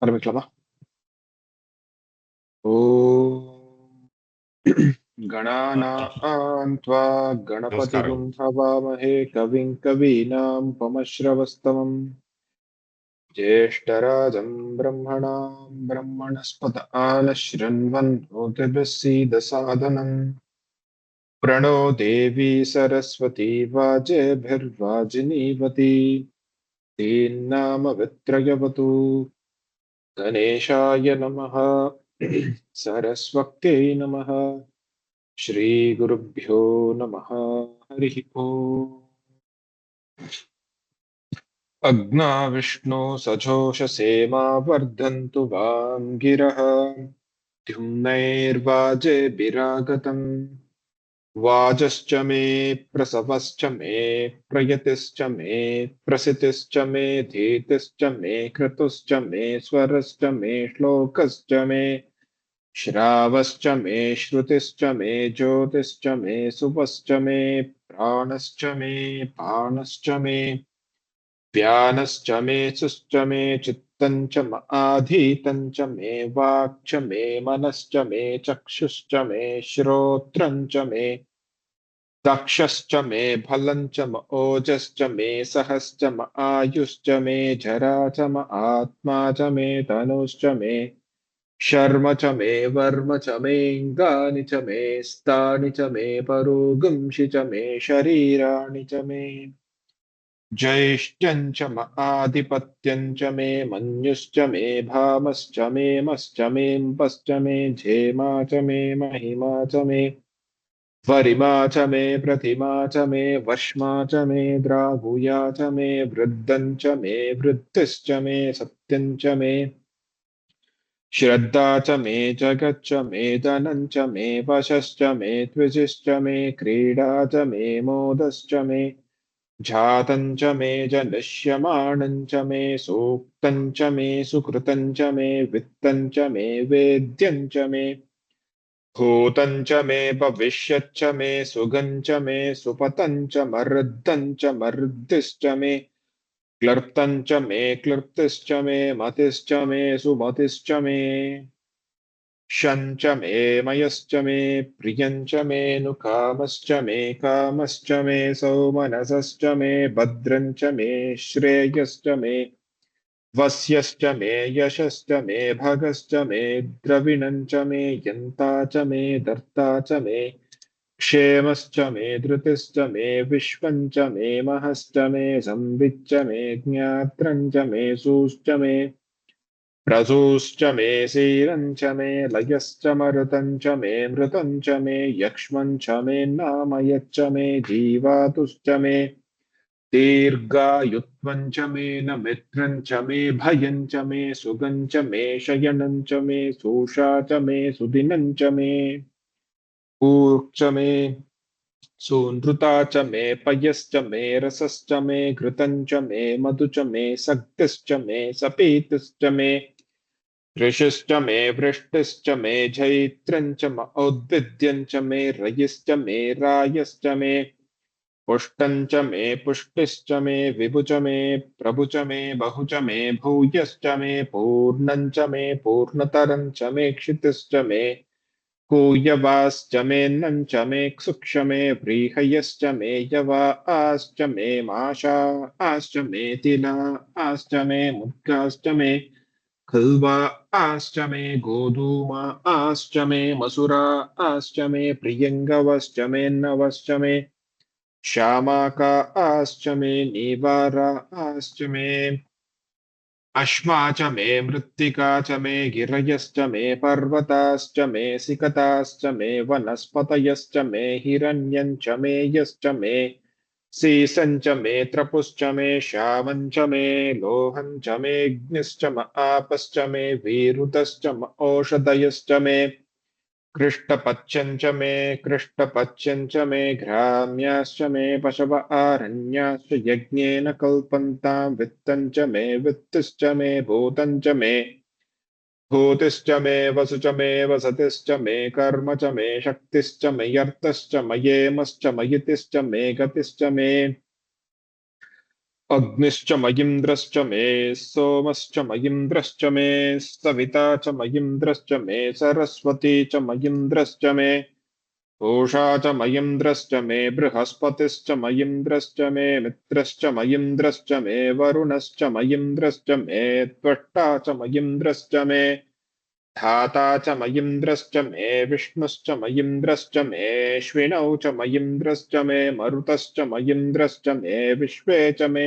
आरम्भिक्लामा ॐ गणानां त्वा नमस्कारं। गणपतिगुं हवामहे कविं कवीनामुपमश्रवस्तमम् ज्येष्ठराजं ब्रह्मणां ब्रह्मणस्पत आनशृण्वन् सीदसादनम् प्रणो देवी सरस्वती वाजेभिर्वाजिनीवती तेन्नामवित्रयवतु गणेशाय नमः सरस्वत्यै नमः श्रीगुरुभ्यो नमः हरिः ओम् अग्ना विष्णो सजोषसेमा वर्धन्तु वां गिरः द्युम्नैर्वाजेभिरागतम् वाजश्च मे प्रसवश्च मे प्रयतिश्च मे प्रसितिश्च मे धीतिश्च मे क्रतुश्च मे स्वरश्च मे श्लोकश्च मे श्रावश्च मे श्रुतिश्च मे ज्योतिश्च मे सुपश्च मे प्राणश्च मे पानश्च मे व्यानश्च मे सुश्च मे चित्तं च आधीतं च मे वाक् च मे मनश्च मे चक्षुश्च मे श्रोत्रं च मे दक्षश्च मे फलं च म ओजश्च मे सहश्च म आयुश्च मे जरा च म आत्मा च मे तनुश्च मे शर्म च मे वर्म च मेऽङ्गानि च मे स्थानि च मे परोगुंषि च मे शरीराणि च मे ज्येष्ठं च म आधिपत्यं च मे मन्युश्च मे भामश्च मे मश्च मेऽम्बश्च मे झेमा च मे महिमा च मे वरिमा च मे प्रतिमा च मे वष्मा च मे द्राहुया च मे वृद्धं च मे वृद्धिश्च मे सत्यं च मे श्रद्धा च मे जगच्च मे धनं च मे वशश्च मे द्विजिश्च मे क्रीडा च मे मोदश्च मे जातं च मे जनिष्यमाणं च मे सूक्तं च मे सुकृतं च मे वित्तं च मे वेद्यं च मे भूतं च मे भविष्यच्च मे सुगं च मे सुपतं च मर्दं च मर्दिश्च मे क्लृप्तं च मे क्लृप्तिश्च मे मतिश्च मे सुमतिश्च मे षं च मे मयश्च मे प्रियं च मे नुकामश्च मे कामश्च मे सौमनसश्च मे भद्रं च मे श्रेयश्च मे वस्यश्च मे यशश्च मे भगश्च मे द्रविणं च मे यन्ता च मे दर्ता च मे क्षेमश्च मे धृतिश्च मे विश्वं च मे महश्च मे संविच्च मे ज्ञात्रं च मे सूश्च मे प्रसूश्च मे सीरं च मे लयश्च मरुतं च मे मृतं च मे यक्ष्मं च मे नामयच्च मे जीवातुश्च मे दीर्घायुत्वं च मे नमित्रं च मे भयं च मे सुगं च मे शयनं च मे सूषा च मे सुदिनं च मे ऊर्च मे सूनृता च मे पयश्च मे रसश्च मे घृतं च मे मधु च मे सक्तिश्च मे सपीतिश्च मे ऋषिश्च मे वृष्टिश्च मे जैत्रं च म औद्भिद्यं च मे रयिश्च मे रायश्च मे पुष्टं च मे पुष्टिश्च मे विभु च मे प्रभु च मे बहु च मे भूयश्च मे पूर्णं च मे पूर्णतरं च मे क्षितिश्च मे कूयवाश्च मेऽन्नं च मे क्षुक्ष मे व्रीहयश्च मे यवा आश्च मे माशा आश्च मे तिला आश्च मे मुद्गाश्च मे खल्वा आश्च मे गोधूमा आश्च मे मसुरा आश्च मे प्रियङ्गवश्च मेऽन्नवश्च मे श्यामाका आश्च मे नीवारा आश्च मे अश्मा च मे मृत्तिका च मे गिरयश्च मे पर्वताश्च मे सिकताश्च मे वनस्पतयश्च मे हिरण्यं च मे यश्च मे सीसं च मे त्रपुश्च मे श्यामं च मे लोहं च मे अग्निश्च म आपश्च मे वीरुतश्च म ओषधयश्च मे कृष्टपच्यं च मे कृष्टपच्यं च मे घ्राम्याश्च मे पशव आरण्याश्च यज्ञेन कल्पन्तां वित्तं च मे वित्तिश्च मे भूतं च मे भूतिश्च मे वसु च मे वसतिश्च मे कर्म च मे शक्तिश्च मय्यर्थश्च मयेमश्च मयितिश्च मे गतिश्च मे अग्निश्च मयिन्द्रश्च मे सोमश्च मयिन्द्रश्च मे सविता च मयिन्द्रश्च मे सरस्वती च मयिन्द्रश्च मे पूषा च मयिन्द्रश्च मे बृहस्पतिश्च मयिन्द्रश्च मे मित्रश्च मयिन्द्रश्च मे वरुणश्च मयिन्द्रश्च मे त्वष्टा च मयिन्द्रश्च मे धाता च मयिन्द्रश्च मे विष्णुश्च मयिन्द्रश्च मेऽश्विनौ च मयिन्द्रश्च मे मरुतश्च मयिन्द्रश्च मे विश्वे च मे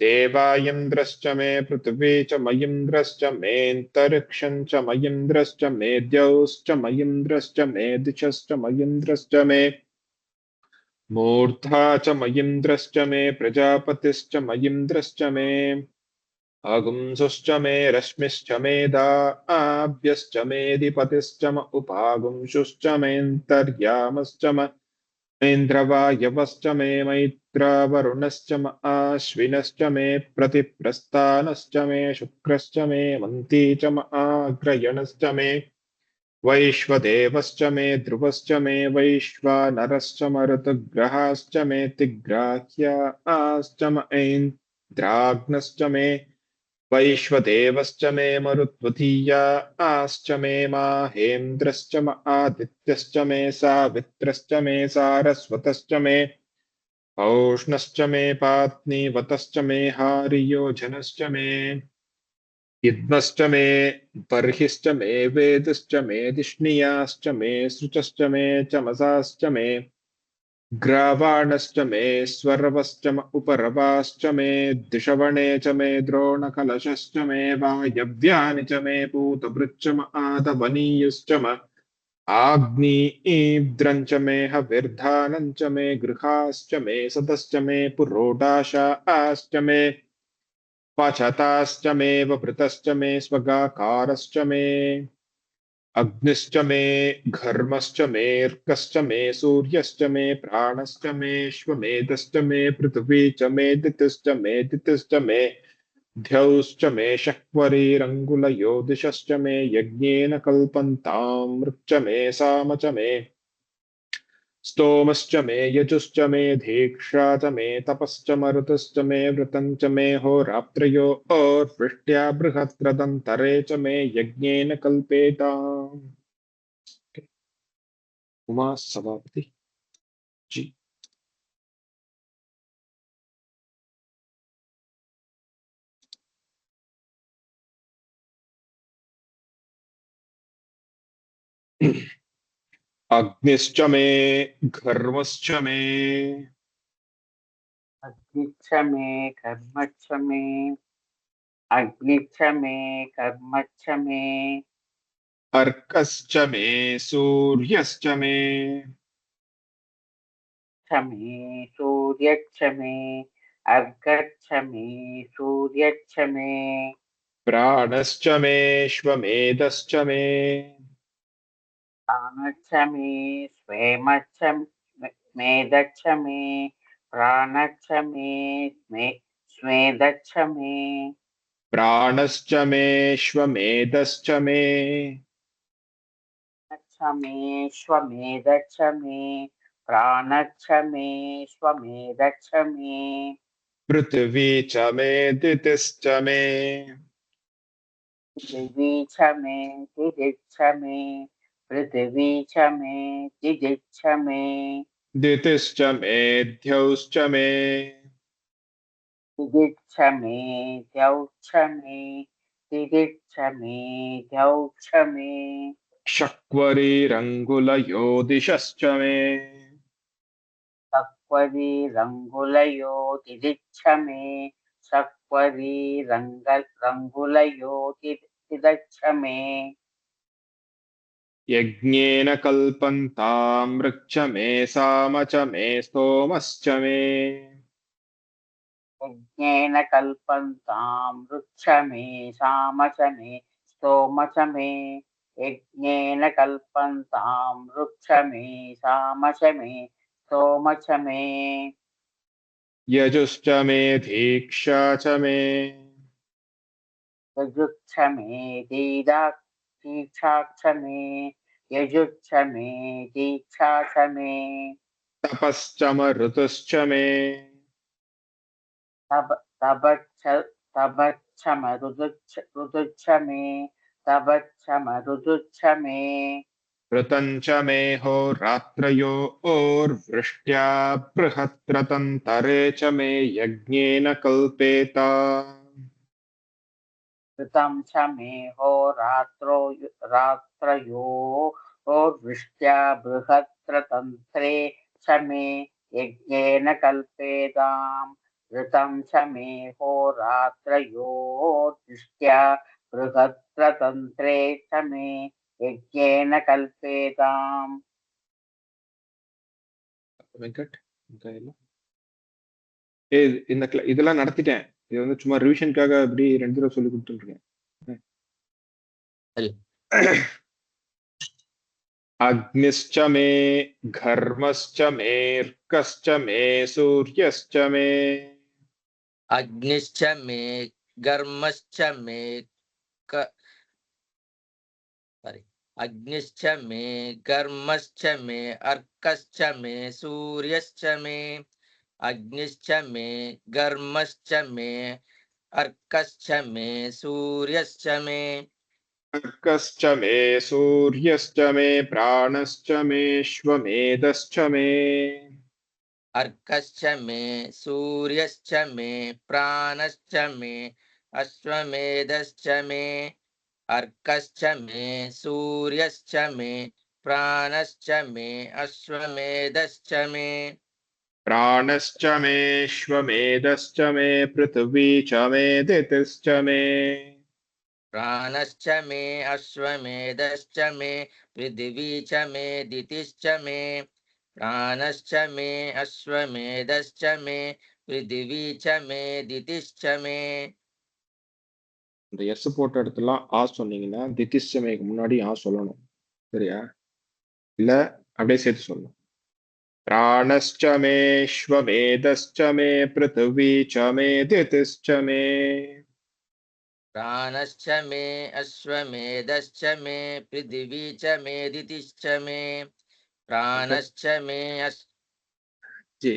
देवायन्द्रश्च मे पृथिवी च मयिन्द्रश्च मेऽन्तरिक्षं च मयिन्द्रश्च मे द्यौश्च मयिन्द्रश्च मे दिशश्च मयिन्द्रश्च मे मूर्धा च मयिन्द्रश्च मे प्रजापतिश्च मयिन्द्रश्च मे आगुंसुश्च मे रश्मिश्च मेधाभ्यश्च मेधिपतिश्च म उपागुंसुश्च मेऽन्तर्यामश्च मेन्द्रवायवश्च मे मैत्रावरुणश्च म आश्विनश्च मे प्रतिप्रस्थानश्च मे शुक्रश्च मे मन्ती च म आग्रयणश्च मे वैश्वदेवश्च मे ध्रुवश्च मे वैश्वानरश्च मरुतग्रहाश्च मे तिग्राह्याश्च म ऐन्द्राग्नश्च मे वैश्वदेवश्च मे मरुत्वतीया आश्च मे माहेन्द्रश्च म आदित्यश्च मे सावित्रश्च मे सारस्वतश्च मे औष्णश्च मे पात्नीवतश्च मे हारियोजनश्च मे युध्नश्च मे बर्हिश्च मे वेदश्च मे धिष्णियाश्च मे सृचश्च मे चमसाश्च मे ग्रावाणश्च मे स्वर्वश्च म उपरवाश्च मे दिशवणे च मे द्रोणकलशश्च मे वायव्यानि च मे पूतभृच्च म आदवनीयुश्च म आग्नेयीद्रं च मे हविर्धानं च मे गृहाश्च मे सदश्च मे पुरोडाशाश्च मे पचताश्च मे वभृतश्च मे स्वगाकारश्च मे अग्निश्च मे घर्मश्च मेऽर्कश्च मे सूर्यश्च मे प्राणश्च मेऽश्वमेधश्च मे पृथिवी च मे दितिश्च मे दितिश्च मे द्यौश्च मे शक्वरीरङ्गुलयो दिशश्च मे यज्ञेन कल्पन्तां मृक्च मे साम च मे स्तोमश्च मे यजुश्च मे धीक्षा च मे तपश्च मरुतश्च मे वृतं च मे होरात्रयो ओर्वृष्ट्या बृहत्प्रदन्तरे च मे यज्ञेन कल्पेताम् उमा सभापति जी। अग्निश्च मे घर्मश्च मे अग्निच्छ मे कर्मच्छ मे अग्निच्छ मे कर्मच्छ मे अर्कश्च मे सूर्यश्च मे छ मे सूर्यच्छ मे अर्कच्छ मे सूर्यच्छ मे प्राणश्च मेऽश्वमेधश्च मे प्राणच्छ मे स्वेमच्छ मेदच्छ मे प्राणच्छ मे स्वेदच्छ मे प्राणश्च मेऽश्वमेधश्च मे अच्छ मे श्वमेदच्छ मे प्राणच्छ मे श्वमेदच्छ मे पृथिवी च मे दितिश्च मे पृथिवी च मे दिदिच्छ मे पृथिवी च मे दिदिच्छ मे दितिश्च मे द्यौश्च मे दिदिच्छ मे द्यौच्छ मे दिदिच्छ मे द्यौच्छ मे शक्वरीरङ्गुलयो दिशश्च मे सक्वरी रङ्गुलयो दिदिच्छ मे सक्वरी रङ्गुलयो दिदच्छ मे यज्ञेन कल्पन्तां मृक्ष मे साम च मे स्तोमश्च मे यज्ञेन कल्पन्तां वृक्ष मे साम च मे स्तोम च मे यज्ञेन कल्पन्तां वृक्ष मे साम च मे स्तोम च मे यजुश्च मे दीक्षा च मे यजुच्छ मे दीक्षा च मे यजुच्छ मे दीक्षा च मे तपश्च मरुतश्च मे तब तबच्छम ऋतुच्छ मे तबच्छम ऋतुच्छ मे ऋतञ्च मे होरात्रयोर्वृष्ट्या बृहद्रतन्तरे च मे यज्ञेन कल्पेत ऋतं च मे रात्रयो बृहत्रतन्त्रे च मे यज्ञेन कल्पेताम् ऋतं च मे होरात्रयोर्दृष्ट्या बृहत्रतन्त्रे च मे यज्ञेन कल्पेताम् வெங்கட் ఇంకా இல்ல இதெல்லாம் நடத்திட்டேன். இது வந்து சும்மா ரிவிஷனுக்காக அப்படி 2 தடவை சொல்லி கொடுத்துருக்கேன். अग्निश्च मे घर्मश्च मेऽर्कश्च मे सूर्यश्च मे अग्निश्च मे गर्मश्च मे अग्निश्च मे गर्मश्च मे अर्कश्च मे सूर्यश्च मे अग्निश्च मे गर्मश्च मे अर्कश्च मे सूर्यश्च मे अर्कश्च मे सूर्यश्च मे प्राणश्च मेऽश्वमेधश्च मे अर्कश्च मे सूर्यश्च मे प्राणश्च मे अश्वमेधश्च मे अर्कश्च मे सूर्यश्च मे प्राणश्च मे अश्वमेधश्च मे प्राणश्च मेऽश्वमेधश्च मे पृथिवी च मे दितिश्च मे प्राणश्च मे अश्वमेधश्च मे पृथिवी च मे दितिश्च मे प्राणश्च मे अश्वमेधश्च मे पृथिवी च मे दितिश्च मे இந்த எஸ் போட்ட இடத்துலாம் ஆ சொன்னீங்கன்னா திதிஷ்டமேக்கு முன்னாடி ஆ சொல்லணும். சரியா? இல்ல அப்படியே சேர்த்து சொல்லணும். प्राणश्च मेऽश्वमेधश्च मे पृथिवी च मे दितिश्च मे प्राणश्च मे अश्वमेधश्च मे पृथिवी च मे दितिश्च मे प्राणश्च मे ஜி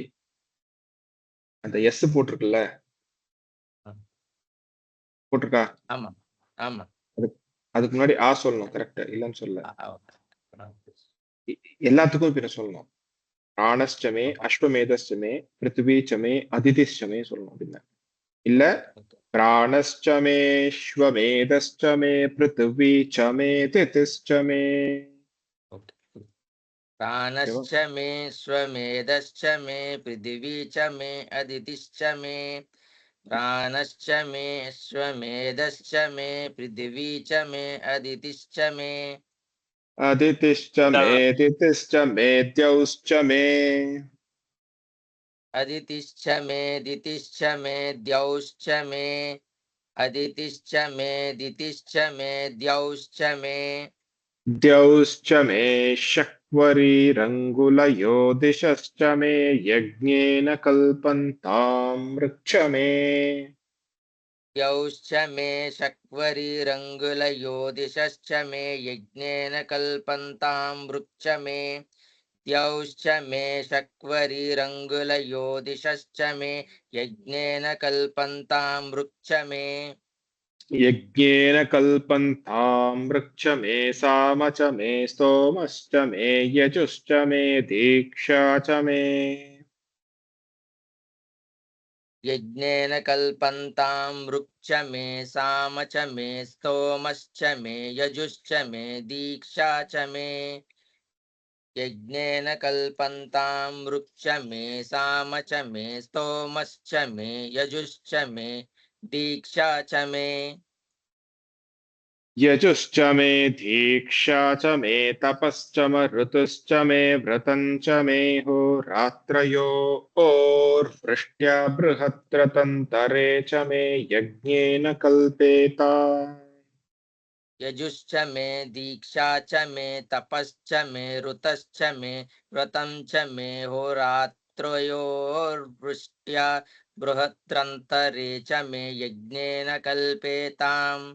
அந்த எஸ் போட்டிருக்குல்ல போட்டிருக்கா ஆமா ஆமா அதுக்கு முன்னாடி ஆ சொல்லணும். கரெக்டா? இல்லன்னு சொல்ல எல்லாத்துக்கும் பின்ன சொல்லணும். प्राणश्च मे अश्वमेधश्च मे पृथ्वी च मे अदितिश्च मे சொல்லணும் அப்படின்னா இல்ல प्राणश्च मेऽश्वमेधश्च मे पृथिवी च मे दितिश्च मे प्राणश्च मे स्वमेधश्च मे पृथिवी च मे अदितिश्च मे प्राणश्च मे स्वमेधश्च मे पृथिवी च मे अदितिश्च मे अदितिश्च मे दितिश्च मे द्यौश्च मे अदितिश्च मे दितिश्च मे द्यौश्च मे अदितिश्च मे दितिश्च मे द्यौश्च मे द्यौश्च मे शक्वरीरङ्गुलयो दिशश्च मे यज्ञेन कल्पन्तां वृक्ष मे द्यौश्च मे शक्वरीरङ्गुलयो दिशश्च मे यज्ञेन कल्पन्तां वृक्ष मे द्यौश्च मे शक्वरीरङ्गुलयो दिशश्च मे यज्ञेन कल्पन्तां वृक्ष मे यज्ञेन कल्पन्तां वृक्ष मे साम च मे स्तोमश्च मे यजुश्च मे दीक्षा च मे यज्ञेन कल्पन्तां वृक्ष मे साम च मे स्तोमश्च मे यजुश्च मे दीक्षा च मे यज्ञेन कल्पन्तां वृक्ष मे साम च मे स्तोमश्च मे यजुश्च मे दीक्षा च मे यजुश्च मे दीक्षा च मे तपश्च ऋतुश्च मे व्रतं च मे होरात्रयोर्वृष्ट्या बृहद्रतन्तरे च मे यज्ञेन कल्पेता यजुश्च मे दीक्षा च मे तपश्च मे ऋतश्च मे व्रतं च मे होरात्रयोर्वृष्ट्या बृहत्रन्तरे च मे यज्ञेन कल्पेताम्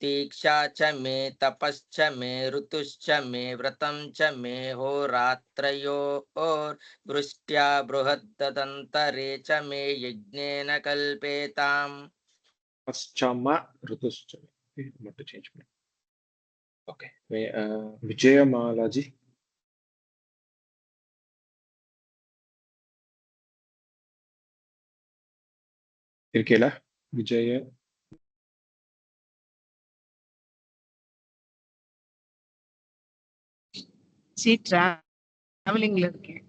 दीक्षा च मे तपश्च मे ऋतुश्च मे व्रतं च मे होरात्रयोर्वृष्ट्या बृहद्दन्तरे च मे यज्ञेन कल्पेताम् Paschama Rutuscha. Okay, I'm going to change my. Okay. Vijayamala ji. Irkela. Vijaya. See, traveling la irukken.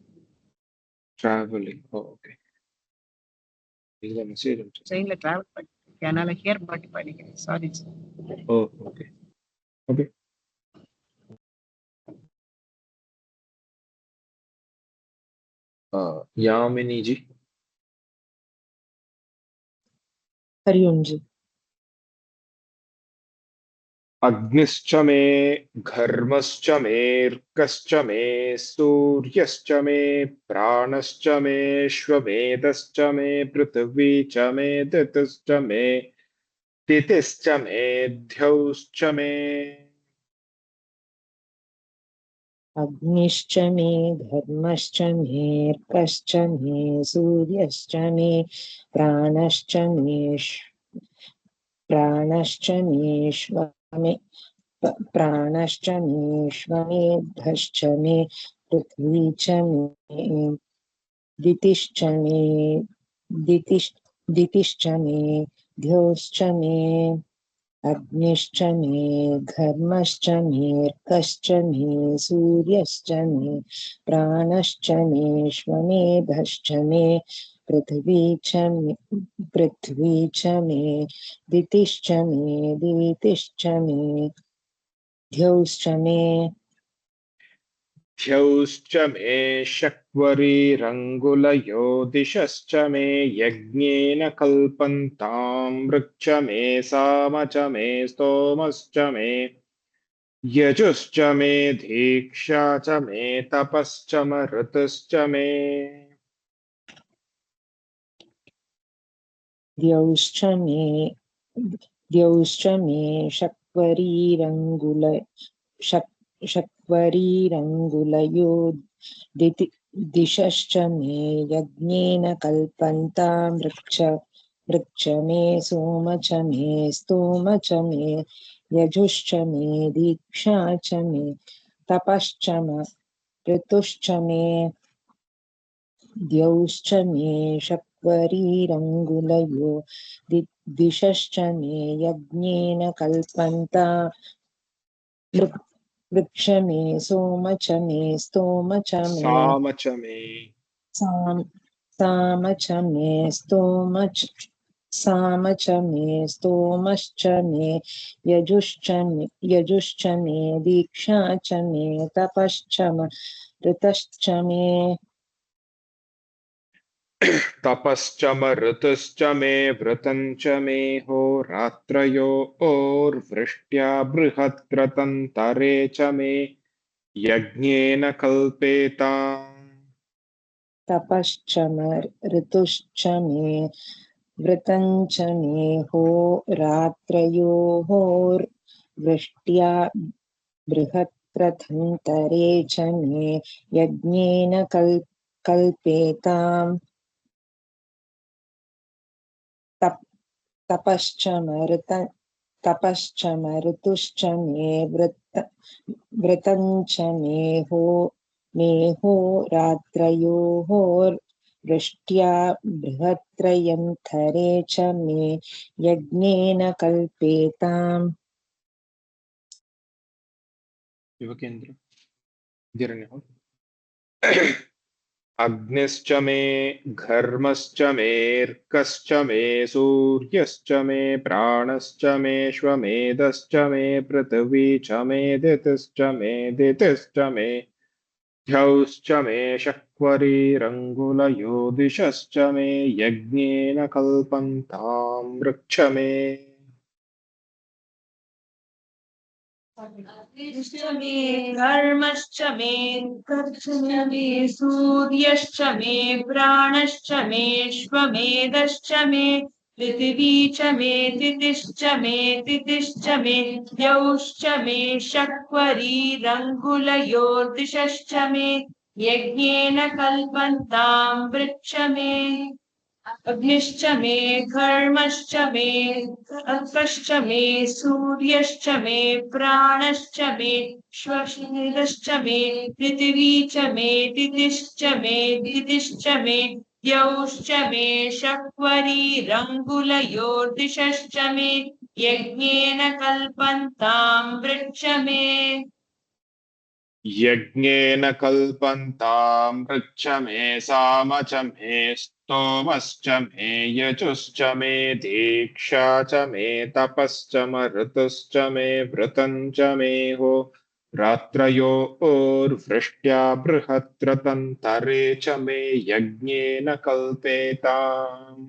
Traveling. Oh, okay. Is the message? Train la travel பண்ணிருக்கேன். அதனால hear பாட்டு படிக்கிறேன். Sorry. Oh, okay. Okay. Yamini ji. Hariom जी। अग्निश्च मे घर्मश्च मेऽर्कश्च मे सूर्यश्च मे प्राणश्च मेऽश्वमेधश्च मे पृथिवी च मे दितिश्च मे तिथिश्च मे द्यौश्च मे अग्निश्च मे धर्मश्च मेऽर्कश्च मे सूर्यश्च मे प्राणश्च मेऽश्वमेधश्च मे पृथ्वी च मे दितिश्च मे द्यौश्च मे अग्निश्च मे घर्मश्च मेऽर्कश्च मे सूर्यश्च मे प्राणश्च मेऽश्वमेधश्च मे पृथ्वी च मे दितिश्च मे द्यौश्च मे द्यौश्च मे शक्वरीरङ्गुलयो दिशश्च मे यज्ञेन कल्पन्ताम् ऋक्च मे साम च मे स्तोमश्च मे यजुश्च मे दीक्षा च मे तपश्च मरुतश्च मे द्यौश्च मे शक्वरीरङ्गुलयो दिशश्च मे यज्ञेन कल्पन्तां वृक्ष मे सोम च मे स्तोम च मे यजुश्च मे दीक्षा च मे तपश्च ऋतुश्च मे द्यौश्च मे शक्वरीरङ्गुलयो दिशश्च मे यज्ञेन कल्पन्ता वृक्ष मे सोम च मे स्तोम च मे साम च मे साम च मे स्तोमश्च मे यजुश्च मे दीक्षा च मे तपश्च ऋतश्च मे तपश्च मरुतश्च मे व्रतं च मे होरात्रयोर्वृष्ट्या बृहद्रतन्तरे च मे यज्ञेन कल्पेताम् तपश्च ऋतुश्च मे व्रतं च मे होरात्रयोर्वृष्ट्या बृहत्प्रथन्तरे च मे यज्ञेन कल्पेताम् तपश्च ऋतुश्च मे व्रतं च मे होरात्रयोर्वृष्ट्या बृहत्त्रयन्तरे च मे यज्ञेन कल्पेताम् युवकेन्द्र गिरण्यः अग्निश्च मे घर्मश्च मेऽर्कश्च मे सूर्यश्च मे प्राणश्च मेऽश्वमेधश्च मे पृथिवी च मे दितिश्च मे द्यौश्च मे शक्वरीरङ्गुलयो दिशश्च मे यज्ञेन कल्पन्ताम् वृक्ष मे अग्निश्च मे धर्मश्च मे मे सूर्यश्च मे प्राणश्च मेऽश्वमेधश्च मे पृथिवी च मे दितिश्च मे दितिश्च मे द्यौश्च मे शक्वरीरङ्गुलयोर्दिशश्च मे यज्ञेन कल्पन्तां वृक्ष मे अग्निश्च मे कर्मश्च मे अल्पश्च मे सूर्यश्च मे प्राणश्च मे श्वसनश्च मे पृथिवी च मे दितिश्च मे दितिश्च मे द्यौश्च मे शक्वरीरङ्गुलयोर्दिशश्च मे यज्ञेन कल्पन्तां वृक्ष मे यज्ञेन कल्पन्तां वृक्ष मे साम च मे स्तोमश्च मे यजुश्च मे दीक्षा च मे तपश्च मरुतश्च मे व्रतं च मे हो रात्रयोर्वृष्ट्या बृहद्रतन्तरे च मे यज्ञेन कल्पेताम्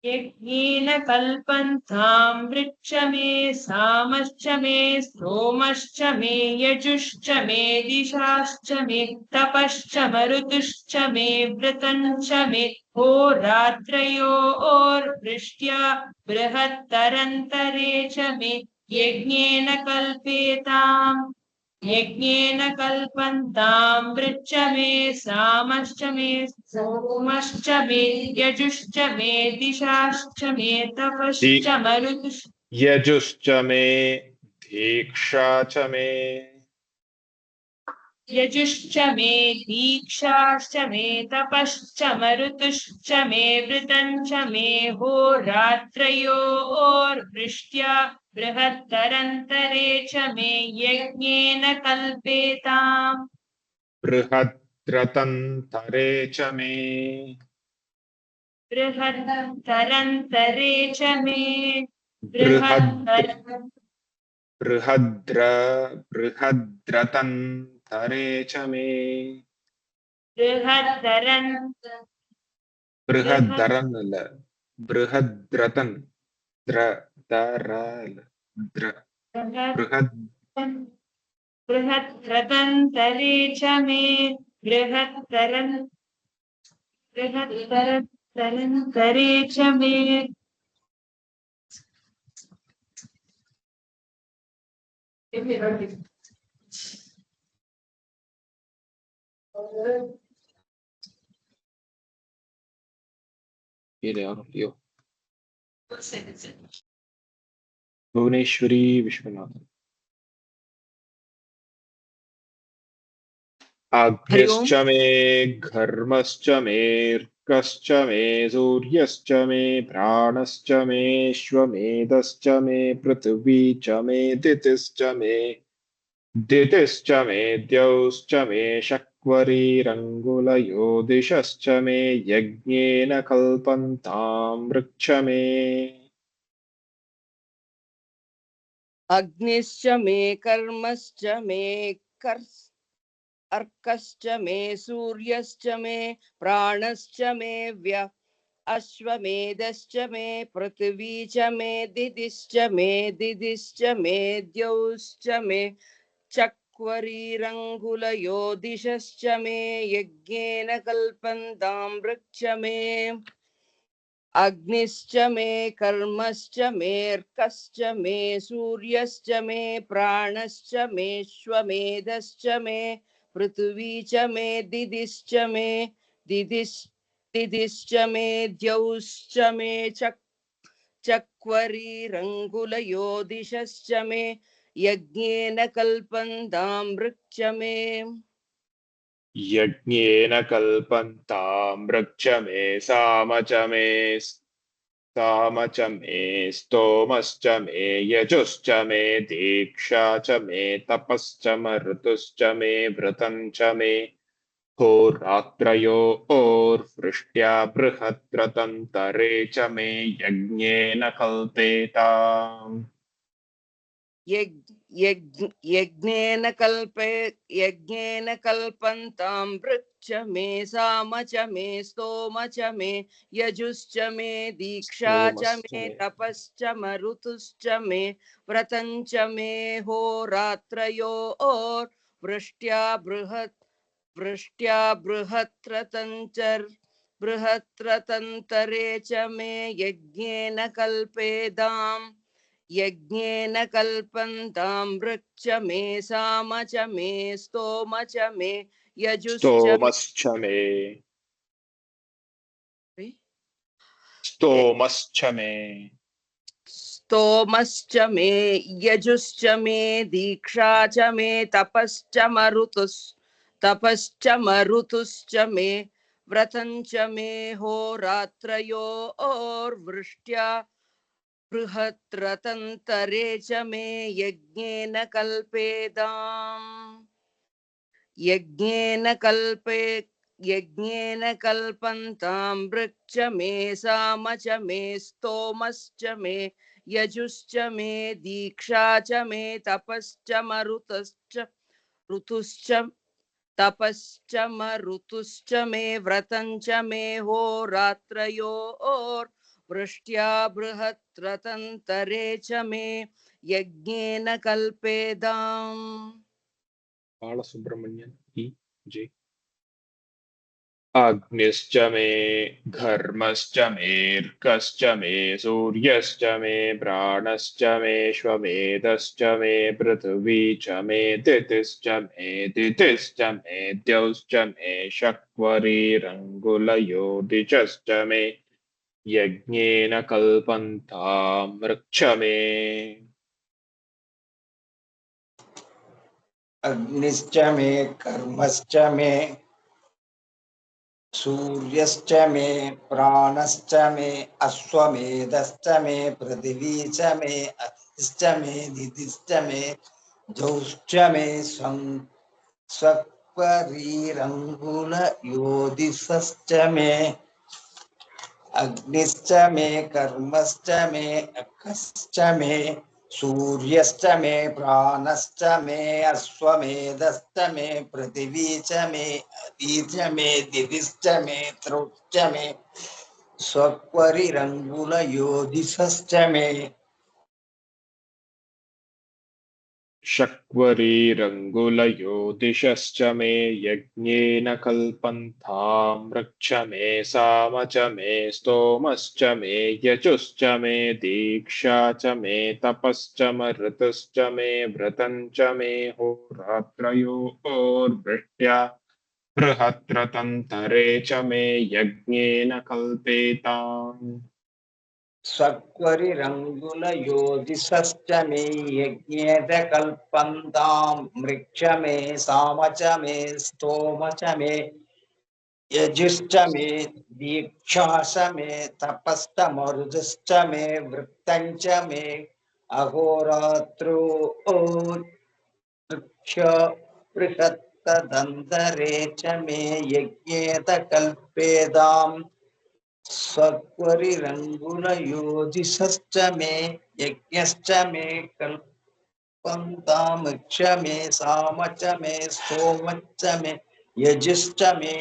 यज्ञेन कल्पन्तां वृक्ष मे सामश्च मे स्तोमश्च मे यजुश्च मे दिशाश्च मे तपश्च मरुतुश्च मे व्रतञ्च मे होरात्रयोर्वृष्ट्या बृहत्तरन्तरे च मे यज्ञेन कल्पेताम् यज्ञेन कल्पन्तां वृक्ष मे सामश्च मे सोमश्च मे यजुश्च मे दिशाश्च मे तपश्च मरुतुश्च यजुश्च मे दीक्षा च मे यजुश्च मे दीक्षाश्च मे तपश्च मरुतुश्च मे वृतञ्च मे होरात्रयोर्वृष्ट्या बृहत्तरन्तरे च मे यज्ञेन कल्पेताम् बृहद्रतन्तरे च मे बृहत्तरन्तरे च मे बृहद् बृहत्तर बृहद्रतन्तरे च मे बृहत्तरन् बृहद्दरन् இல்ல बृहद्रतन् द्र दरल द्र बृहद् बृहत्तरन्तरे च मे बृहत्तरन्तरे च मे ये और यो भुवनेश्वरी विश्वनाथ आग्निश्च मे घर्मश्च मेऽर्कश्च मे सूर्यश्च मे प्राणश्च मेऽश्वमेधश्च मे पृथिवी च मे दितिश्च मे द्यौश्च मे शक्वरीरङ्गुलयो दिशश्च मे यज्ञेन कल्पन्तां वृक्ष मे अग्निश्च मे कर्मश्च मे अर्कश्च मे सूर्यश्च मे प्राणश्च मे अश्वमेधश्च मे पृथिवी च मे दिदिश्च मे द्यौश्च मे चक्वरीरङ्गुलयो दिशश्च मे यज्ञेन कल्पन्तां वृक्ष मे अग्निश्च मे कर्मश्च मेऽर्कश्च मे सूर्यश्च मे प्राणश्च मेऽश्वमेधश्च मे पृथिवी च मे दिदिश्च मे द्यौश्च मे चक्वरीरङ्गुलयो दिशश्च मे यज्ञेन कल्पन्तां वृक्ष मे यज्ञेन कल्पन्तां वृक्ष मे साम च मे स्तोमश्च मे यजुश्च मे दीक्षा च मे तपश्च मरुतुश्च मे व्रतं च मे होरात्रयोर्वृष्ट्या बृहद्रतन्तरे च मे यज्ञेन कल्पेताम् यज्ञेन कल्पन्तां वृक्ष मे साम च मे स्तोम च मे यजुश्च मे दीक्षा च मे तपश्च मरुतुश्च मे व्रतं च मे होरात्रयोर्वृष्ट्या बृहत्त्रतञ्च बृहत्रतन्तरे च मे यज्ञेन कल्पेदाम् यज्ञेन कल्पन्तां वृक्ष मे साम च मे स्तोम च मे यजुश्च स्तोमश्च मे स्तोमश्च मे स्तोमश्च मे यजुश्च मे दीक्षा च मे तपश्च मरुतुश्च मे व्रतं च मे होरात्रयोर्वृष्ट्या बृहत्रतन्तरे च मे यज्ञेन कल्पेदाम् यज्ञेन कल्पन्तां वृक्ष मे साम च मे स्तोमश्च मे यजुश्च मे दीक्षा च मे तपश्च मरुतुश्च मे व्रतं च मे होरात्रयोर्वृष्ट्या बृहत्रतन्तरे च मे यज्ञेन कल्पेदाम् बालसुब्रह्मण्यन की जय। अग्निश्च मे घर्मश्च मेऽर्कश्च मे सूर्यश्च मे प्राणश्च मेऽश्वमेधश्च मे पृथिवी च मे दितिश्च मे द्यौश्च मे शक्वरीरङ्गुलयो दिशश्च मे यज्ञेन कल्पन्तां वृक्ष मे अग्निश्च मे कर्मश्च मे सूर्यश्च मे प्राणश्च मे अश्वमेधश्च मे पृथिवी च मे अतिश्च मे दितिश्च मे जौश्च मे स्वरीरङ्गुलयोदिशश्च मे अग्निश्च मे कर्मश्च मे अकश्च मे सूर्यश्च मे प्राणश्च मे अश्वमेधश्च मे पृथिवी च मे अति च मे दितिश्च मे त्रौश्च मे स्वक्वरिरङ्गुलयोदिशश्च मे शक्वरीरङ्गुलयो दिशश्च मे यज्ञेन कल्पन्तां वृक्ष मे साम च मे स्तोमश्च मे यजुश्च मे दीक्षा च मे तपश्च मरुतश्च मे व्रतं च मे होरात्रयोर्वृष्ट्या बृहत्रतन्तरे च मे यज्ञेन कल्पेताम् स्वक्वरिरङ्गुलयोदिशश्च मे यज्ञेन कल्पन्तां वृक्ष मे साम च मे स्तोम च मे यजुश्च मे दीक्षा च मे तपश्च मरुदश्च मे वृत्तं च मे अहोरात्रो वृक्ष बृहत्तदन्तरे च मे यज्ञेत कल्पेदाम् स्वक्वरिरङ्गुलयोदिशश्च मे यज्ञश्च मे कल्पन्तां वृक्ष मे साम च मे स्तोमश्च मे यजुश्च मे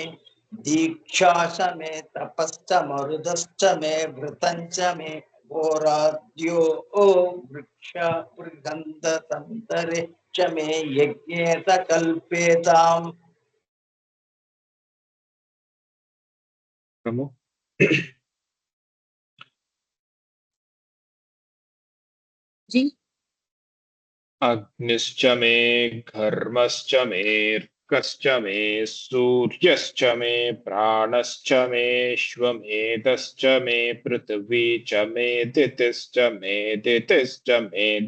दीक्षा च मे तपश्च मरुदश्च मे व्रतं च मे होराद्यो वृक्ष बृहन्ततन्तरे च मे यज्ञेत कल्पेताम् प्रमो जी अग्निश्च मे घर्मश्च मेऽर्कश्च मे सूर्यश्च मे प्राणश्च मेऽश्वमेधश्च मे पृथिवी च मे दितिश्च मे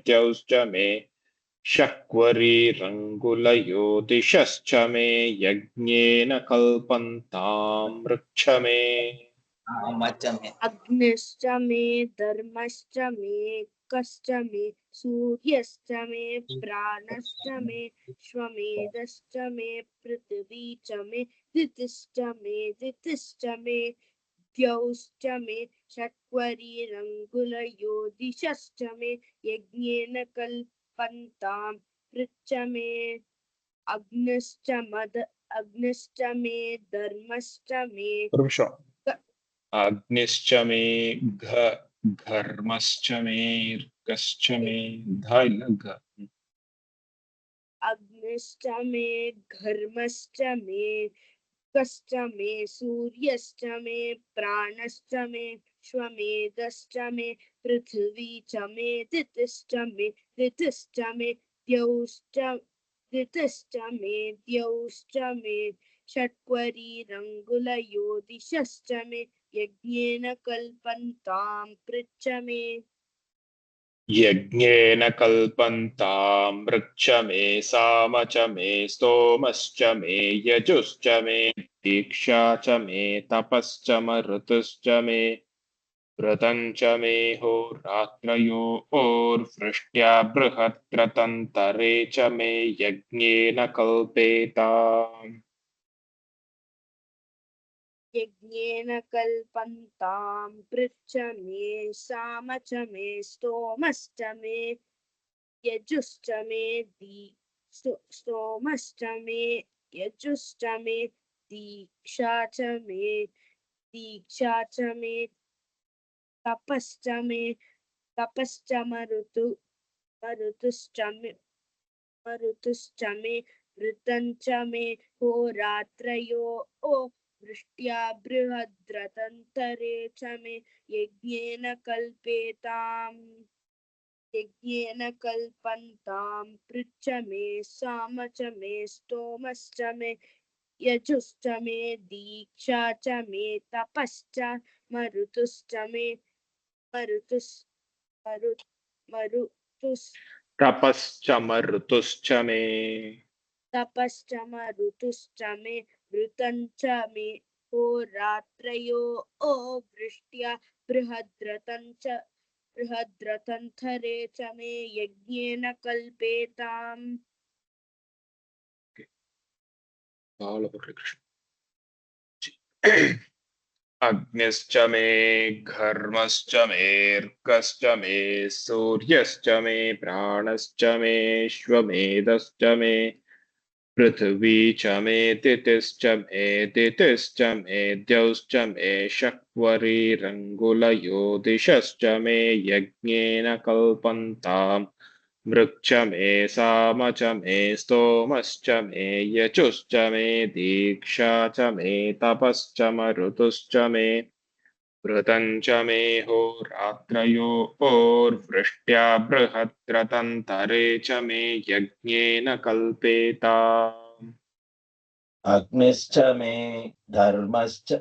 द्यौश्च मे शक्वरीरङ्गुलयो दिशश्च मे यज्ञेन कल्पन्तां वृक्ष मे अग्निश्च मे धर्मश्च मे कश्च मे सूर्यश्च मे प्राणश्च मे श्वमेधश्च मे पृथिवी च मे दितिश्च मे द्यौश्च मे षट्वरीरङ्गुलयोदिशश्च मे यज्ञेन कल्पन्तां वृक्ष मे अग्निश्च मे धर्मश्च मे अग्निश्च मे घर्मश्च मेऽर्कश्च मे घ अग्निश्च मे घर्मश्च मे कश्च मे सूर्यश्च मे प्राणश्च मे श्वमेधश्च मे पृथिवी च मे दितिश्च मे दितिश्च मे द्यौश्च मे षट्वरीरङ्गुलयो दिशश्च मे यज्ञेन कल्पन्तां पृच्छ मे यज्ञेन कल्पन्तां मृच्छ मे साम च मे स्तोमश्च मे यजुश्च मे दीक्षा च मे तपश्च मरुतश्च मे व्रतं च मे होरात्रयोर्वृष्ट्या बृहद्रतन्तरे च मे यज्ञेन कल्पेताम् यज्ञेन कल्पन्तां पृच्छ मे साम च मे स्तोमश्च मे यजुश्च मे स्तोमश्च मे यजुश्च मे दीक्षा च मे तपश्च मरुतुश्च मे ऋतं च मे होरात्रयो वृष्ट्या बृहद्रतन्तरे च मे यज्ञेन कल्पन्तां पृच्छ मे साम च मे स्तोमश्च मे यजुश्च मे दीक्षा च मे तपश्च मरुतुश्च मे तपश्च मरुतुश्च मे तपश्च मरुतुश्च मे ऋतं च मे होरात्रयो वृष्ट्या बृहद्रतन्थरे च मे यज्ञेन कल्पेताम् अग्निश्च मे घर्मश्च मेऽर्कश्च मे सूर्यश्च मे प्राणश्च मे श्वमेधश्च मे पृथिवी च मे दितिश्च मे द्यौश्च मे शक्वरीरङ्गुलयो दिशश्च मे यज्ञेन कल्पन्ताम् मृक्ष मे साम च मे स्तोमश्च मे यचुश्च मे दीक्षा च मे तपश्च मरुतुश्च मे व्रतं च मे होरात्रयोर्वृष्ट्या बृहद्रतन्तरे च मे यज्ञेन कल्पेताम् अग्निश्च मे धर्मश्च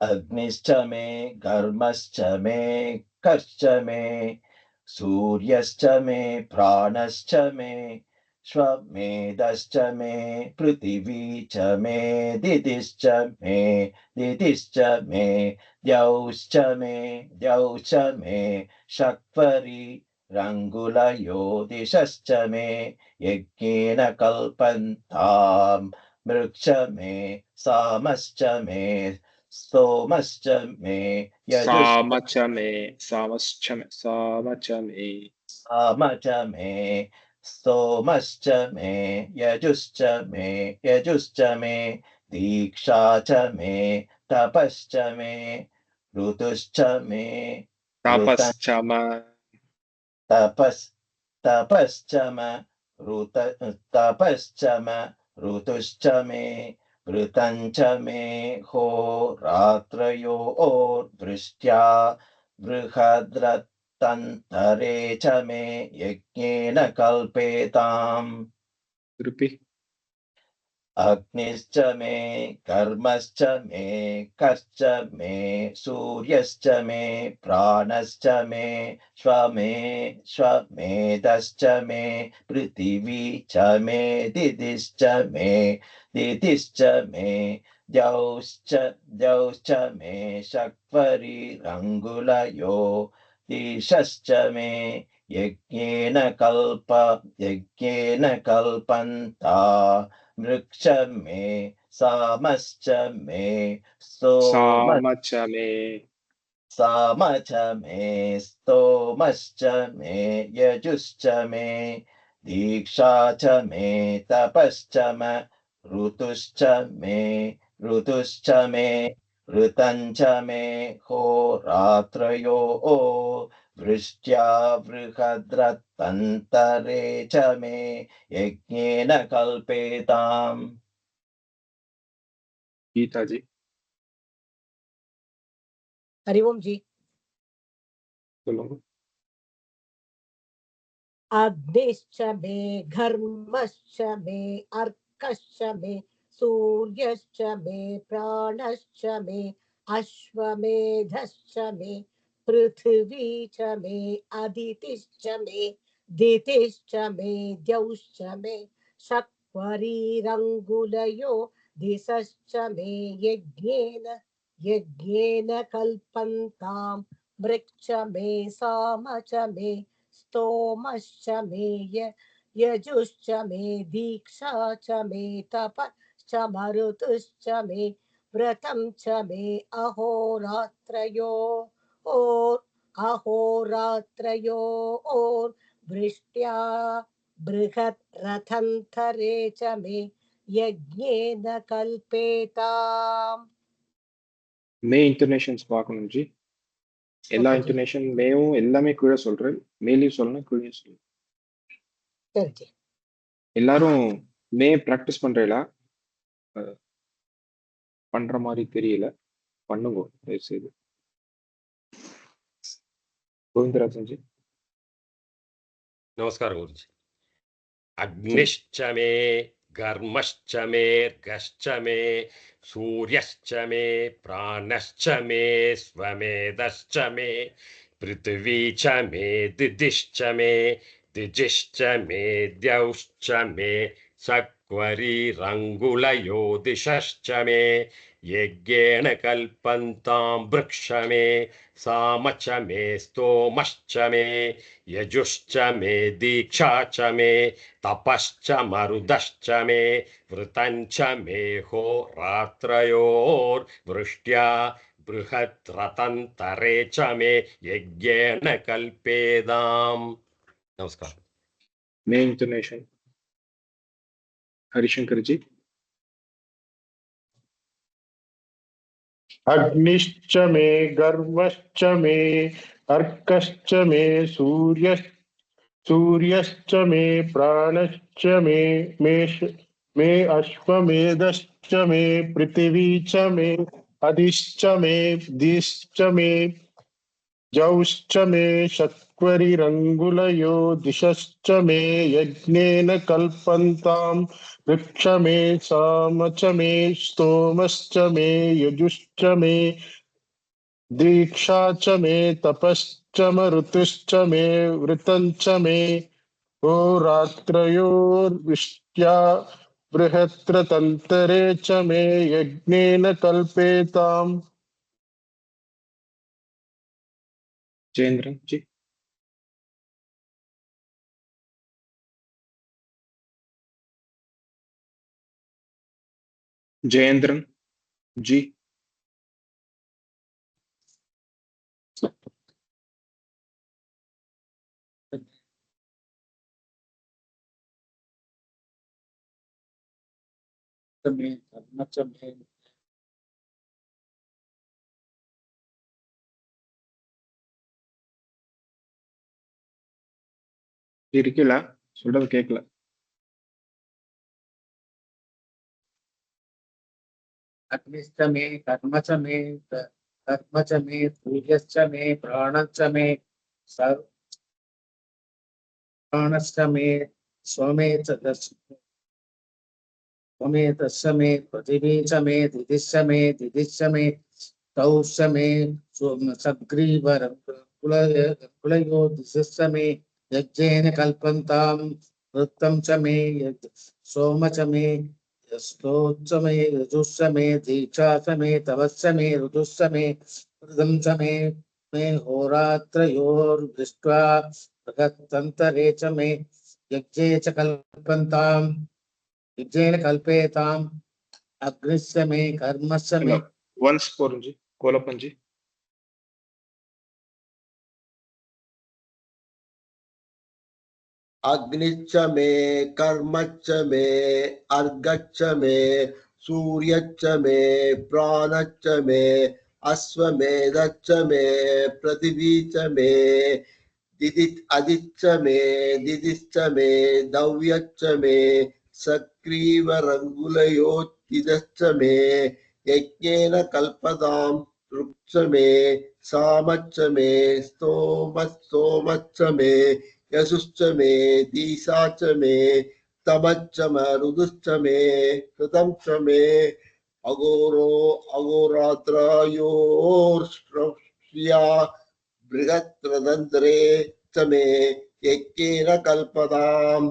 अग्निश्च मे घर्मश्च मे कश्च मे सूर्यश्च मे प्राणश्च मे श्वमेधश्च मे पृथिवी च मे दितिश्च मे द्यौश्च मे शक्वरी रङ्गुलयो दिशश्च मे यज्ञेन कल्पन्ताम् मृक्ष मे सामश्च मे स्तोमश्च मे साम यजुश्च च मे साम च मे स्तोमश्च मे यजुश्च मे दीक्षा च मे तपश्च मे ऋतुश्च मे ऋतं तपश्च तपश्च ऋतुश्च मे ऋतं च मे होरात्रयोर्वृष्ट्या बृहद्रतन्तरे च मे यज्ञेन कल्पेताम् अग्निश्च मे कर्मश्च मे कश्च मे सूर्यश्च मे प्राणश्च मे श्वमेधश्च मे पृथिवी च मे दितिश्च मे द्यौश्च मे शक्वरीरङ्गुलयो दिशश्च मे यज्ञेन कल्पन्ता मृक्ष मे सामश्च मे स्तोमश्च मे यजुश्च मे दीक्षा च मे तपश्च ऋतुश्च मे ऋतं च मे होरात्रयो वृष्ट्या बृहद्रतन्तरे च मे यज्ञेन कल्पेताम् गीता जी हरिओम जी। बोलो। अग्निश्च मे घर्मश्च मे अर्कश्च मे सूर्यश्च मे प्राणश्च मे अश्वमेधश्च मे पृथिवी च मे अदितिश्च मे दितिश्च मे द्यौश्च मे शक्वरीरङ्गुलयो दिशश्च मे यज्ञेन कल्पन्ताम् मृक्ष मे साम च मे स्तोमश्च मे यजुश्च मे दीक्षा च मे तपश्च मरुतुश्च मे व्रतं च मे अहोरात्रयोः वृष्ट्या बृहत् रथन्तरे च मे यज्ञेन कल्पेताम्। மே இன்டர்நேஷன்ஸ் பார்க்கணும் ஜி. எல்லா Okay, இன்டர்நேஷன் மேவும் எல்லாமே கீழே சொல்றேன், மேலேயும் சொல்லணும் கீழே சொல்லணும். சரி ஜி. எல்லாரும் மே ப்ராக்டிஸ் பண்றீங்களா? பண்ற மாதிரி தெரியல, பண்ணுங்க தயவு செய்து. கோவிந்தராஜன் ஜி. नमस्कार गुरुजी। अग्निश्च मे घर्मश्च मे अर्कश्च मे सूर्यश्च मे प्राणश्च मे स्वमेधश्च मे पृथिवी च मे दिदिश्च मे दिजिश्च मे द्यौश्च मे शक्वरीरङ्गुलयो दिशश्च मे यज्ञेन कल्पन्तां वृक्ष मे साम च मे स्तोमश्च मे यजुश्च मे दीक्षा च मे तपश्च मरुदश्च मे व्रतं च मे होरात्रयोर्वृष्ट्या बृहत् रथन्तरे च मे यज्ञेन कल्पेदाम्। नमस्कार। మే ఇంటర్నేషన్ हरिशंकर जी. अग्निश्च मे गर्वश्च मे अर्कश्च मे सूर्यश्च मे प्राणश्च मे अश्वमेधश्च मे पृथिवी च मे अधिश्च मे दिश्च मे जौश्च मे शक्वरिरङ्गुलयो दिशश्च मे यज्ञेन कल्पन्ताम् वृक्ष मे साम च मे स्तोमश्च मे यजुश्च मे दीक्षा च मे तपश्च मरुतुश्च मे व्रतं च मे होरात्रयोर्वृष्ट्या बृहत्रतन्तरे च मे यज्ञेन कल्पेताम्। जयेंद्र जी. जयेंद्रन जी. இருக்கல, சொல்றது கேட்கல. अग्निश्च मे कर्म च मे सूर्यश्च मे प्राणश्च मे प्राणश्च मे स्वमेधश्च मे पृथिवी च मे दिदिश्च मे तौश्च मे सग्रीवरकुलयो दिशश्च मे यज्ञेन कल्पन्तां वृत्तं च मे सोम च मे स्तोच्च मे यजुश्च मे दीक्षा च मे तपश्च मे ऋतुश्च मे व्रतं च मे होरात्रयोर्दृष्ट्वा बृहत्तन्तरे च मे यज्ञे च यज्ञेन कल्पेताम् अग्निश्च मे कर्मश्च मे वंस जी कोलपन जी. अग्निश्च मे कर्मश्च मे अर्घश्च मे सूर्यश्च मे प्राणश्च मे अश्वमेधश्च मे पृथिवी च मे अदिच्च मे दिदिश्च मे दव्यश्च मे सक्रीवरङ्गुलयोतिदश्च मे यज्ञेन कल्पतां ऋक्ष मे सामच्च मे स्तोमच्च मे यशुश्च मे दीशाच मे तमच्च मरुदुश्च मे कृतं च मे अघोरो अघोरात्रयोर्श्रिया बृहत्प्रदन्तरे च मे यज्ञेन कल्पताम्।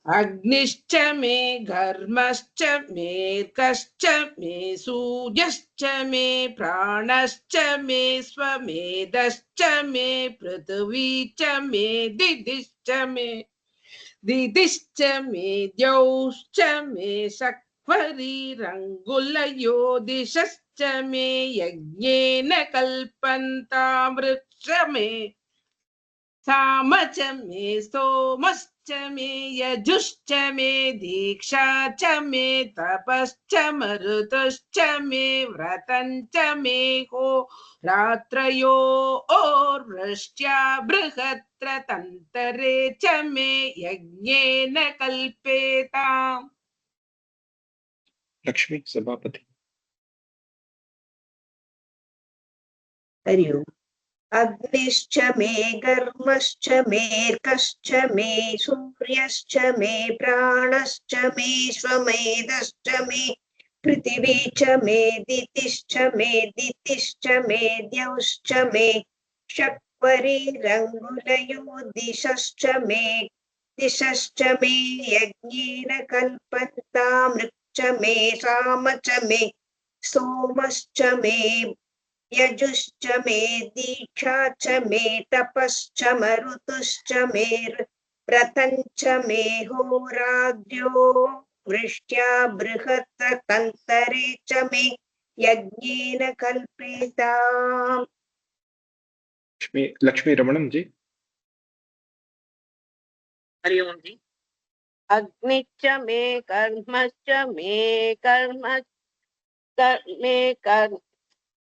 अग्निश्च मे घर्मश्च मेर्कश्च मे सूर्यश्च मे प्राणश्च मे स्वमेधश्च मे पृथिवी च मे दिदिश्च मे द्यौश्च मे शक्वरीरङ्गुलयो दिशश्च मे यज्ञेन कल्पन्तां वृक्ष मे सामच मे सोमश्च मे यजुश्च मे दीक्षा च मे तपश्च मरुतश्च मे व्रतञ्च मे हो रात्रयो ओर्वृष्ट्या बृहत्रतन्तरे च मे यज्ञेन कल्पेताम्। लक्ष्मी सभापति। हरि ओम्। अग्निश्च मे गर्मश्च मेर्कश्च मे सूर्यश्च मे प्राणश्च मे स्वमेधश्च मे पृथिवी च मे दितिश्च मे द्यौश्च मे शक्वरीरङ्गुलयो दिशश्च मे यज्ञेन कल्पन्तां ऋक्ष मे साम च मे सोमश्च मे यजुश्च मे दीक्षा च मे तपश्च मरुतुश्च मे व्रतञ्च मे होराद्यो वृष्ट्या बृहत्तन्तरे च मे यज्ञेन कल्पेताम्। लक्ष्मी रमणम जी। हरि ओम जी। अग्निश्च मे कर्मश्च मे कर्म मे कर्म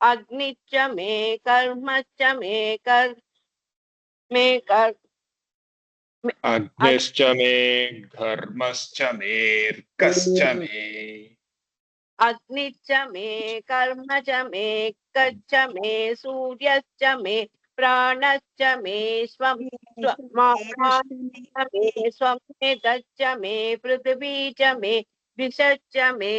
अग्निश्च मे कर्मश्च मे अग्निश्च मे घर्मश्च मेर्कश्च मे अग्निश्च मे कर्म च मे कच्च मे सूर्यश्च मे प्राणश्च मे स्वमेधश्च मे पृथिवी च मे दिशश्च मे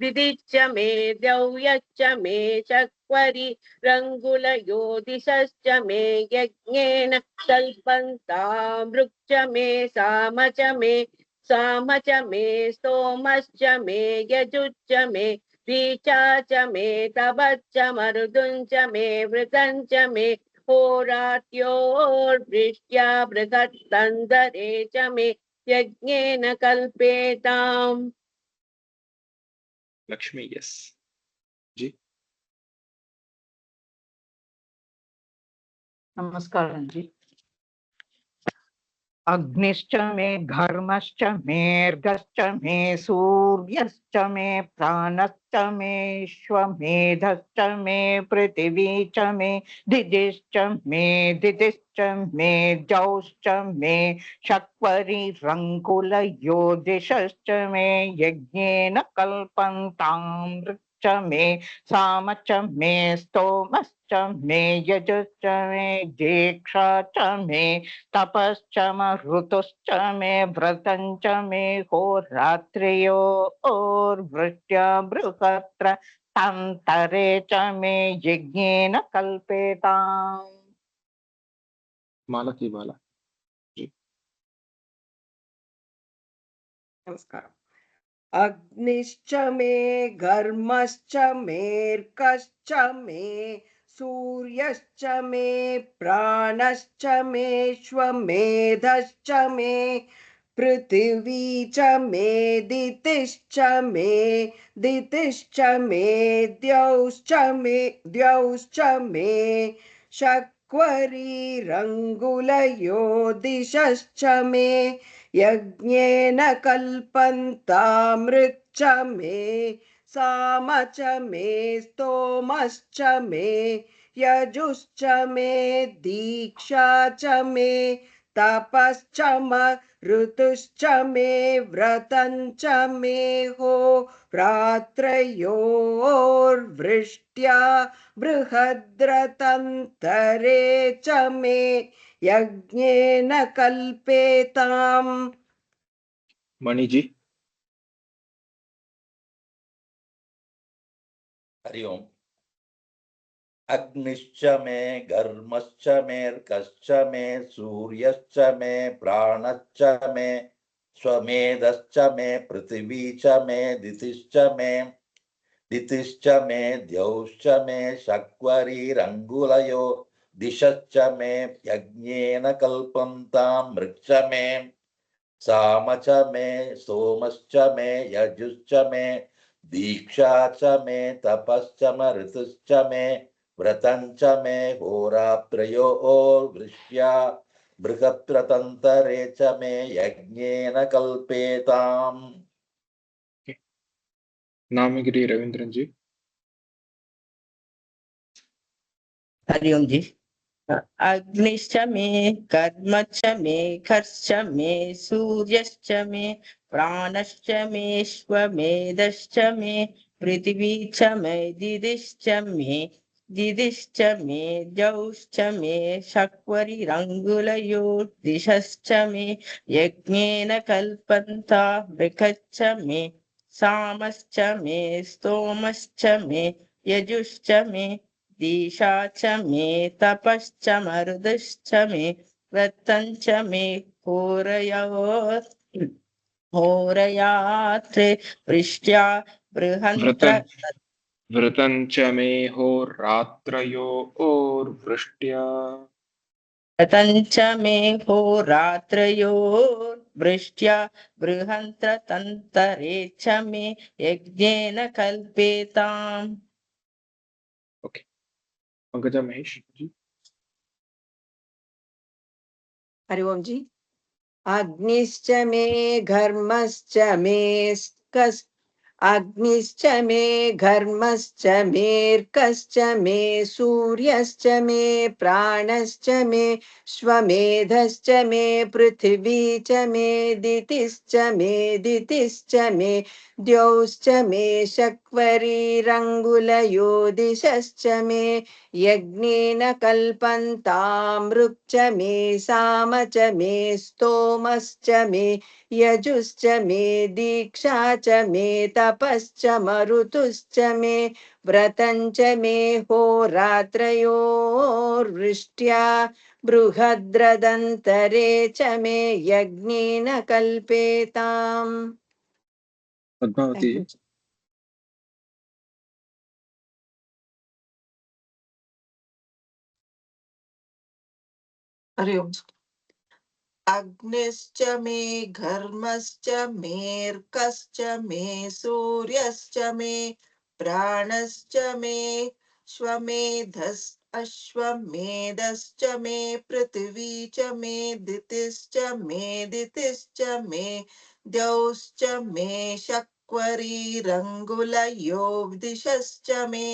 दिदिश्च मे द्यौयश्च मे चक्वरि रङ्गुलयो दिशश्च मे यज्ञेन कल्पन्तां वृक्ष मे साम च मे स्तोमश्च मे यजुश्च मे दीक्षा च मे तपश्च मरुदुञ्च मे वृतञ्च मे होरात्योर्वृष्ट्या बृहत्तन्तरे च मे यज्ञेन कल्पेताम्। लक्ष्मी यस जी। नमस्कारं जी। अग्निश्च मे घर्मश्च मेर्गश्च मे सूर्यश्च मे प्राणश्च मे श्वमेधश्च मे पृथिवी च मे दिदिश्च मे द्यौश्च मे शक्वरी रङ्कुलयो दिशश्च मे यज्ञेन कल्पन्तां च मे साम च मे स्तोमश्च मे यजुश्च मे दीक्षा च मे तपश्च मरुतुश्च मे व्रतञ्च मे होरात्र्यो ओर्वृष्ट्या बृहत्र तन्तरे च मे यज्ञेन कल्पेताम्। माला की माला जी। नमस्कारम्। अग्निश्च मे घर्मश्च मेर्कश्च मे सूर्यश्च मे प्राणश्च मे स्वमेधश्च मे पृथिवी च मे दितिश्च मे द्यौश्च मे शक्वरीरङ्गुलयो दिशश्च मे यज्ञेन कल्पन्तां ऋक्ष मे साम च मे स्तोमश्च मे यजुश्च मे दीक्षा च मे तपश्च ऋतुश्च मे व्रतं च मे हो रात्रयोर्वृष्ट्या बृहद्रतन्तरे च मे यज्ञेन कल्पेताम्। मणि जी। हरि ओम। अग्निश्च मे घर्मश्च मेऽर्कश्च मे सूर्यश्च मे प्राणश्च मे स्वमेधश्च मे पृथिवी च मे दितिश्च मे द्यौश्च मे शक्वरीरङ्गुलयो दिशश्च मे यज्ञेन कल्पन्तां मृक्ष मे साम च मे सोमश्च मे यजुश्च मे दीक्षा च मे तपश्च ऋतुश्च मे व्रतं च मे होरात्रयोर्वृष्ट्या बृहद्रतन्तरे च मे यज्ञेन कल्पेताम्। नामगिरी रविंद्रन जी। हरि ओम जी। अग्निश्च मे कर्मश्च मे खर्च मे सूर्यश्च मे प्राणश्च मे श्वमेधश्च मे पृथिवी च मे दिदिश्च मे द्यौश्च मे शक्वरिरङ्गुलयो दिशश्च मे यज्ञेन कल्पन्ता बृहच्च मे सामश्च मे स्तोमश्च मे यजुश्च मे दीशा च मे तपश्च मरुदश्च मे व्रतं च मे होरयात्रे वृष्ट्या बृहन्त्र व्रतं च मे होरात्रयोर्वृष्ट्या व्रतं च मे होरात्रयोर्वृष्ट्या बृहन्त्रतन्तरे च मे यज्ञेन कल्पेताम्। ओके, पंकजा महेश जी। हरि ओम जी। अग्निश्च मे घर्मश्च मे अग्निश्च मे घर्मश्च मेऽर्कश्च मे सूर्यश्च मे प्राणश्च मे श्वमेधश्च मे पृथिवी च मे दितिश्च मे द्यौश्च मे शक्वरीरङ्गुलयो दिशश्च मे यज्ञेन कल्पन्तामृक्ष मे साम च मे स्तोमश्च मे यजुश्च मे दीक्षा च मे तपश्च मरुतुश्च मे व्रतं च मे होरात्रयोर्वृष्ट्या बृहद्रदन्तरे च मे यज्ञेन कल्पेताम्। पद्मावती जी। हरि ओम। अग्निश्च मे घर्मश्च मेऽर्कश्च मे सूर्यश्च मे प्राणश्च मे अश्वमेधश्च मे पृथिवी च मे दितिश्च मे द्यौश्च मे शक्वरीरङ्गुलयो दिशश्च मे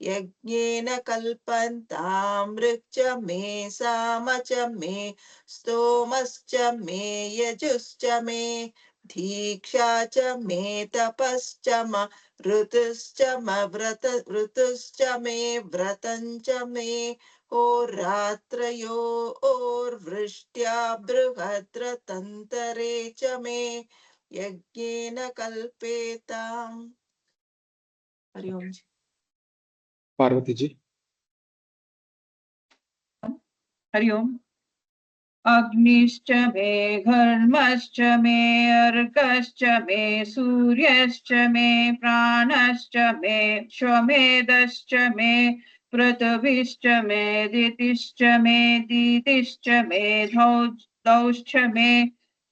यज्ञेन कल्पन्तामृक्ष मे साम च मे स्तोमश्च मे यजुश्च मे दीक्षा च मे तपश्च ऋतुश्च मे व्रतं च मे होरात्रयोर्वृष्ट्या बृहद्रतन्तरे च मे यज्ञेन कल्पेताम्। हरि ओम। पार्वती जी। हरि ओम। अग्निश्च मे घर्मश्च मे अर्कश्च मे सूर्यश्च मे प्राणश्च मे श्वमेधश्च मे पृथिवीश्च मे दितिश्च मे दौश्च मे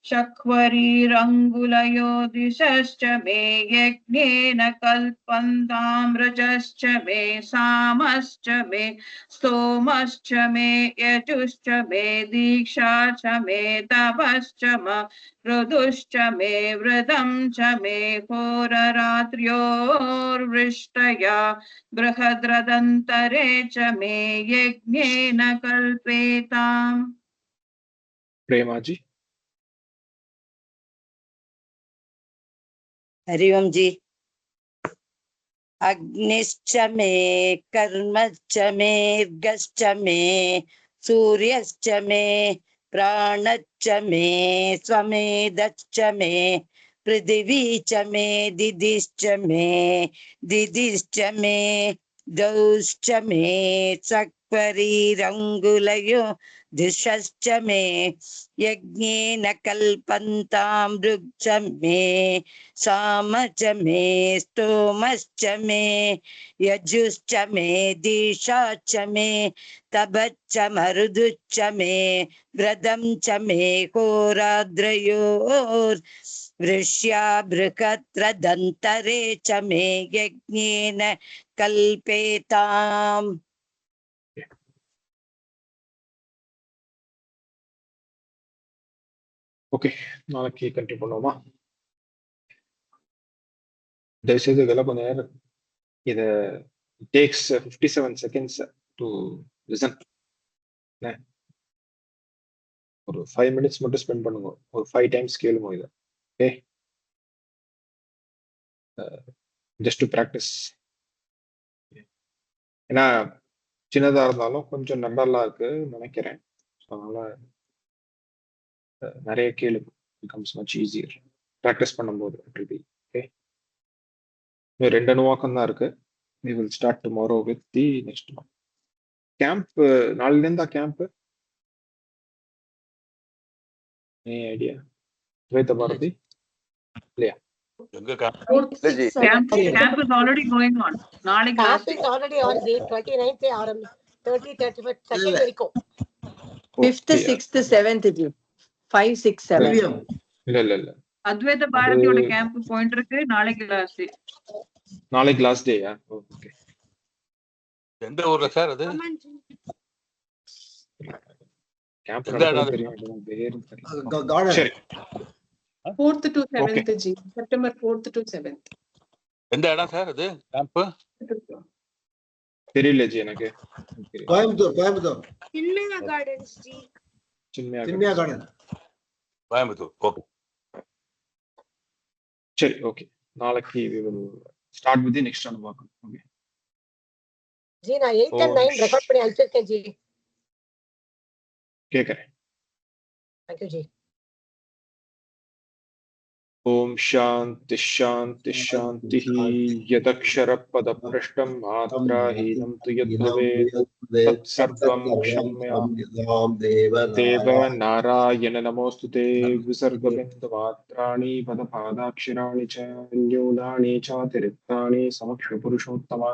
शक्वरीरङ्गुलयो दिशश्च मे यज्ञेन कल्पन्तामृजश्च मे सामश्च मे स्तोमश्च मे यजुश्च मे दीक्षा च मे तपश्च ऋतुश्च मे व्रतं च मे होररात्र्योर्वृष्ट्या बृहद्रदन्तरे च मे यज्ञेन कल्पेताम्। प्रेमाजी। हरि ओम जी। अग्निश्च मे कर्मश्च मे अर्घश्च मे सूर्यश्च मे प्राणश्च मे स्वमेधश्च मे पृथिवी च मे दिदिश्च मे दौश्च मे सक्परीरङ्गुलयो दिशश्च मे यज्ञेन कल्पन्तां ऋक्ष मे सामच मे स्तोमश्च मे यजुश्च मे दिशाच मे तपश्च मरुदुश्च मे व्रतं च मे होराद्रयोर् वृष्या बृहत्रदन्तरे च मे यज्ञेन कल्पेताम्. ஓகே, நாளைக்கு கண்டினியூ பண்ணுவோமா? தயவுசெய்து இதெல்லாம் கொஞ்ச நேரம் இத டேக்ஸ் 57 செகண்ட்ஸ் டு லிசன். ஒரு 5 மினிட்ஸ் மட்டும் ஸ்பெண்ட் பண்ணுங்க. ஒரு 5 டைம்ஸ் கேளுங்க இதை. Okay, just to practice. ஏன்னா சின்னதா இருந்தாலும் கொஞ்சம் நல்லா இருக்கு நினைக்கிறேன். அதனால நிறைய கேளு, becomes much easier ப்ராக்டிஸ் பண்ணும்போது. ஓகே, இன்னும் 2 அணுவாக்கம் தான் இருக்கு. we will start tomorrow with the next one. Camp நாளைல இருந்தா camp? any idea? Advaita Bharati? இல்லையா? Camp is already going on. நாளைக்கு Camp last is already on the 29th ஆரம்பி 30 31 second வரைக்கும். 5th 6th 7th G 5 6 7. இல்ல அத்வைத பாரதியோட camp போயிட்டு இருக்கு. நாளைக்கு லாஸ்ட். நாளைக்கு லாஸ்ட் டேயா? ஓகே. எந்த ஊர்ல சார் அது? கேம்ப் நடக்குது தெரியும், பேரும் தெரியும். சரி, 4th to 7th G, September 4th to 7th. எந்த இடம் சார் அது கேம்ப்? தெரியல ஜி எனக்கு. Coimbatore Chinmaya gardens ji. Chinmaya garden Coimbatore. Okay, சரி, ஓகே. நாளைக்கு we will start with the next one. Okay ji, நான் 8 and 9 ரெக்கார்ட் பண்ணி அனுப்பிச்சிருக்கேன் ஜி. கேக்குறேன். Thank you ji. ஓம் சாந்தி சாந்தி சாந்தி. யதக்ஷர பத பிரஷ்டம் மாத்ராஹீனம் து யத் பவேத் தத் சர்வம் க்ஷம்யாம் தேவ நாராயண நமோஸ்துதே. விசர்க பிந்து மாத்ராணி பத பாதாக்ஷராணி ச ன்யூனானி சாதிரிக்தானி சமக்ஷ புருஷோத்தமா.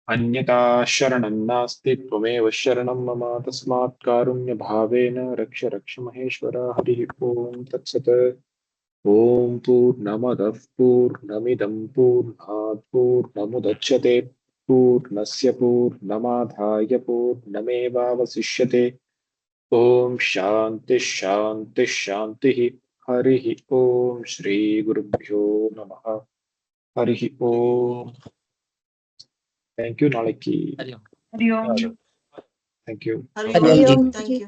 अन्यथा शरणं नास्ति, त्वमेव शरणं मम. तस्मात् कारुण्य भावेन रक्ष रक्ष महेश्वर. हरिः ओम तत्सत्. ओम पूर्णमदः पूर्णमिदं पूर्णात् पूर्णमुदच्यते पूर्णस्य पूर्णमादाय पूर्णमेवावशिष्यते. ओम शांति शांति शांतिः. हरिः ओम श्री गुरुभ्यो नमः. हरिः ओम. Thank you. Nalaki. Hariom. Thank you. Hariom. Thank you.